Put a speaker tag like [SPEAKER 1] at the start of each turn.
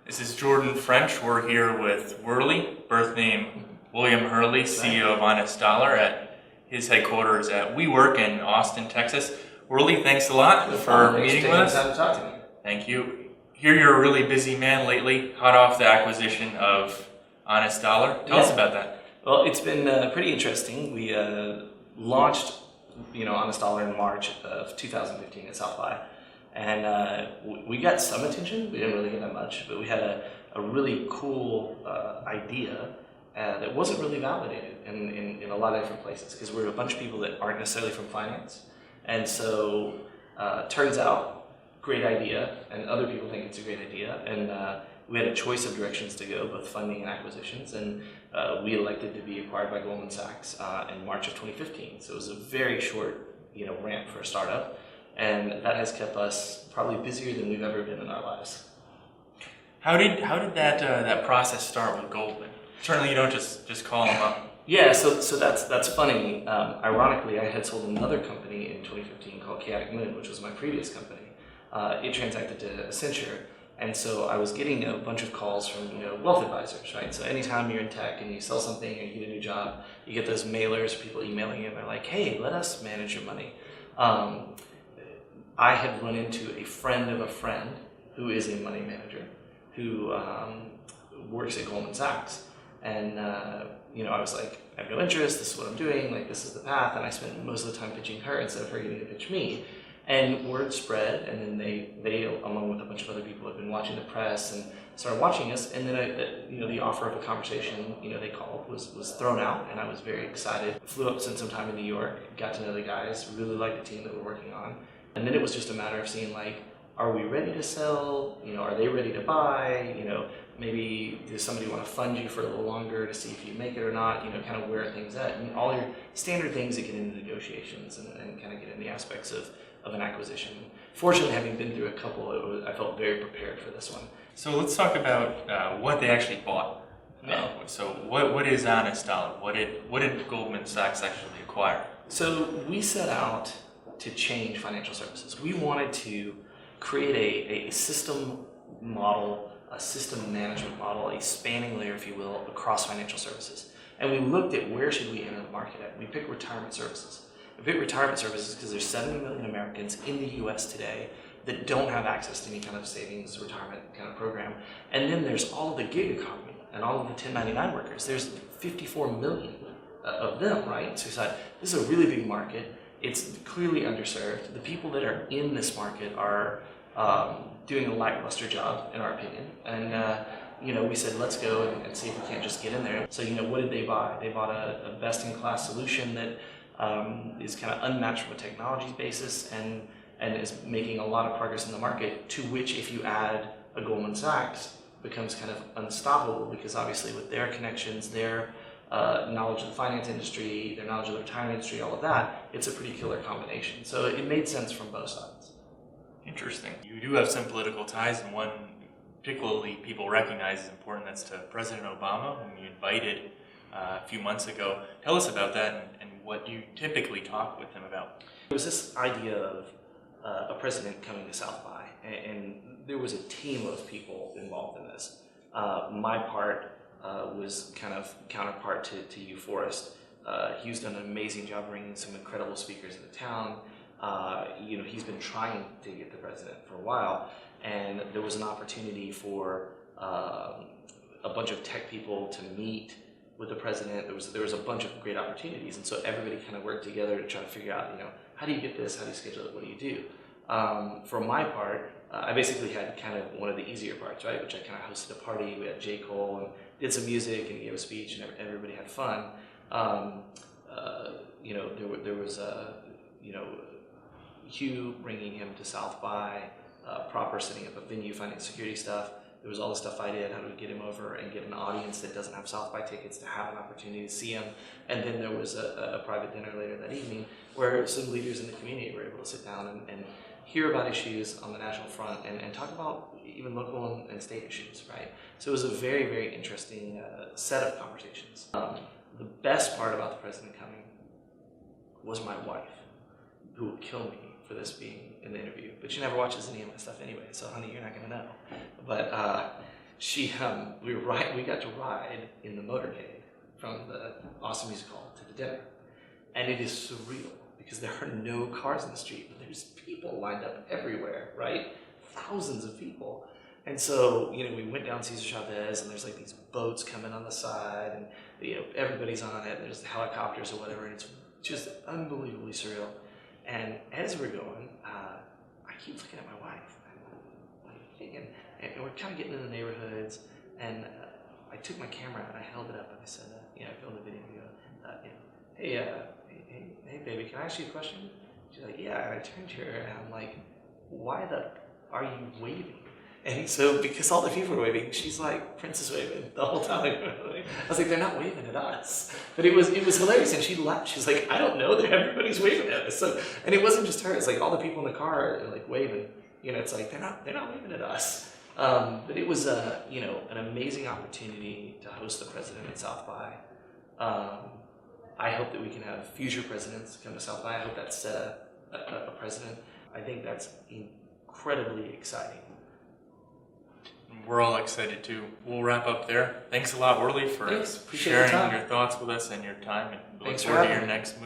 [SPEAKER 1] This is Jordan French. We're here with Whirley, birth name William Hurley, CEO of Honest Dollar at his headquarters at WeWork in Austin, Texas. Whirley, thanks a lot for meeting with us.
[SPEAKER 2] Time to talk to me.
[SPEAKER 1] Thank you. Hear you're a really busy man lately, hot off the acquisition of Honest Dollar. Tell us about that.
[SPEAKER 2] Well, it's been pretty interesting. We launched, Honest Dollar in March of 2015 at South by, and we got some attention. We didn't really get that much, but we had a really cool idea that wasn't really validated in a lot of different places because we're a bunch of people that aren't necessarily from finance, and so turns out great idea, and other people think it's a great idea, and we had a choice of directions to go, both funding and acquisitions, and we elected to be acquired by Goldman Sachs in March of 2015. So it was a very short, ramp for a startup, and that has kept us probably busier than we've ever been in our lives.
[SPEAKER 1] How did that process start with Goldman? Certainly, you don't just call them up.
[SPEAKER 2] Yeah, so that's funny. Ironically, I had sold another company in 2015 called Chaotic Moon, which was my previous company. It transacted to Accenture. And so I was getting a bunch of calls from wealth advisors, right? So anytime you're in tech and you sell something or you get a new job, you get those mailers, people emailing you, and they're like, "Hey, let us manage your money." I had run into a friend of a friend who is a money manager who works at Goldman Sachs, and I was like, "I have no interest. This is what I'm doing. Like, this is the path." And I spent most of the time pitching her instead of her getting to pitch me. And word spread, and then they along with a bunch of other people, had been watching the press and started watching us. And then the offer of a conversation, they called, was thrown out, and I was very excited. Flew up, spent some time in New York, got to know the guys, really liked the team that we're working on. And then it was just a matter of seeing, like, are we ready to sell? Are they ready to buy? Maybe does somebody want to fund you for a little longer to see if you make it or not? Kind of where are things at, and all your standard things that get into negotiations and kind of get in the aspects of an acquisition. Fortunately, having been through a couple, I felt very prepared for this one.
[SPEAKER 1] So let's talk about what they actually bought.
[SPEAKER 2] Yeah.
[SPEAKER 1] So what is Honest Dollar? What did Goldman Sachs actually acquire?
[SPEAKER 2] So we set out to change financial services. We wanted to create a system model, a system management model, a spanning layer, if you will, across financial services. And we looked at where should we enter the market at. We picked retirement services. We picked retirement services because there's 70 million Americans in the US today that don't have access to any kind of savings, retirement kind of program. And then there's all of the gig economy and all of the 1099 workers. There's 54 million of them, right? So we thought, this is a really big market. It's clearly underserved. The people that are in this market are doing a lackluster job, in our opinion. And we said, let's go and see if we can't just get in there. So, what did they buy? They bought a best-in-class solution that is kind of unmatched from a technology basis and is making a lot of progress in the market, to which, if you add a Goldman Sachs, becomes kind of unstoppable, because obviously with their connections, their knowledge of the finance industry, their knowledge of the retirement industry, all of that, it's a pretty killer combination. So it made sense from both sides.
[SPEAKER 1] Interesting. You do have some political ties, and one particularly people recognize is important. That's to President Obama, whom you invited a few months ago. Tell us about that and what you typically talk with him about.
[SPEAKER 2] There was this idea of a president coming to South by, and there was a team of people involved in this. My part was kind of counterpart to Hugh Forrest. Hugh's done an amazing job bringing some incredible speakers into town. He's been trying to get the president for a while, and there was an opportunity for a bunch of tech people to meet with the president. There was a bunch of great opportunities, and so everybody kind of worked together to try to figure out, how do you get this, how do you schedule it, what do you do? For my part, I basically had kind of one of the easier parts, right, which I kind of hosted a party. We had J. Cole and did some music and gave a speech, and everybody had fun. There was Hugh bringing him to South by, proper setting up a venue, finding security stuff. There was all the stuff I did, how do we get him over and get an audience that doesn't have South by tickets to have an opportunity to see him. And then there was a private dinner later that evening where some leaders in the community were able to sit down and hear about issues on the national front and talk about even local and state issues, right? So it was a very, very interesting set of conversations. The best part about the president coming was my wife, who would kill me for this being in the interview, but she never watches any of my stuff anyway, so honey, you're not gonna know. But we got to ride in the motorcade from the Austin Music Hall to the dinner. And it is surreal because there are no cars in the street, but there's people lined up everywhere, right? Thousands of people. And so, we went down Cesar Chavez, and there's like these boats coming on the side, and everybody's on it, and there's helicopters or whatever, and it's just unbelievably surreal. And as we're going, I keep looking at my wife, and we're kind of getting into the neighborhoods, and I took my camera and I held it up and I said, I filmed a video, hey baby, can I ask you a question? She's like, yeah, and I turned to her and I'm like, why are you waving? And so, because all the people were waving, she's like, Prince is waving the whole time. I was like, they're not waving at us. But it was hilarious, and she laughed. She's like, I don't know, everybody's waving at us. So, and it wasn't just her, it's like all the people in the car are like waving. It's like, they're not waving at us. But it was an amazing opportunity to host the president at South by. I hope that we can have future presidents come to South by. I hope that's a president. I think that's incredibly exciting.
[SPEAKER 1] We're all excited too. We'll wrap up there. Thanks a lot, Whirley, for
[SPEAKER 2] Appreciate
[SPEAKER 1] sharing
[SPEAKER 2] your time.
[SPEAKER 1] your thoughts with us and your time. And look
[SPEAKER 2] Thanks for
[SPEAKER 1] forward to
[SPEAKER 2] having
[SPEAKER 1] your
[SPEAKER 2] me.
[SPEAKER 1] next move.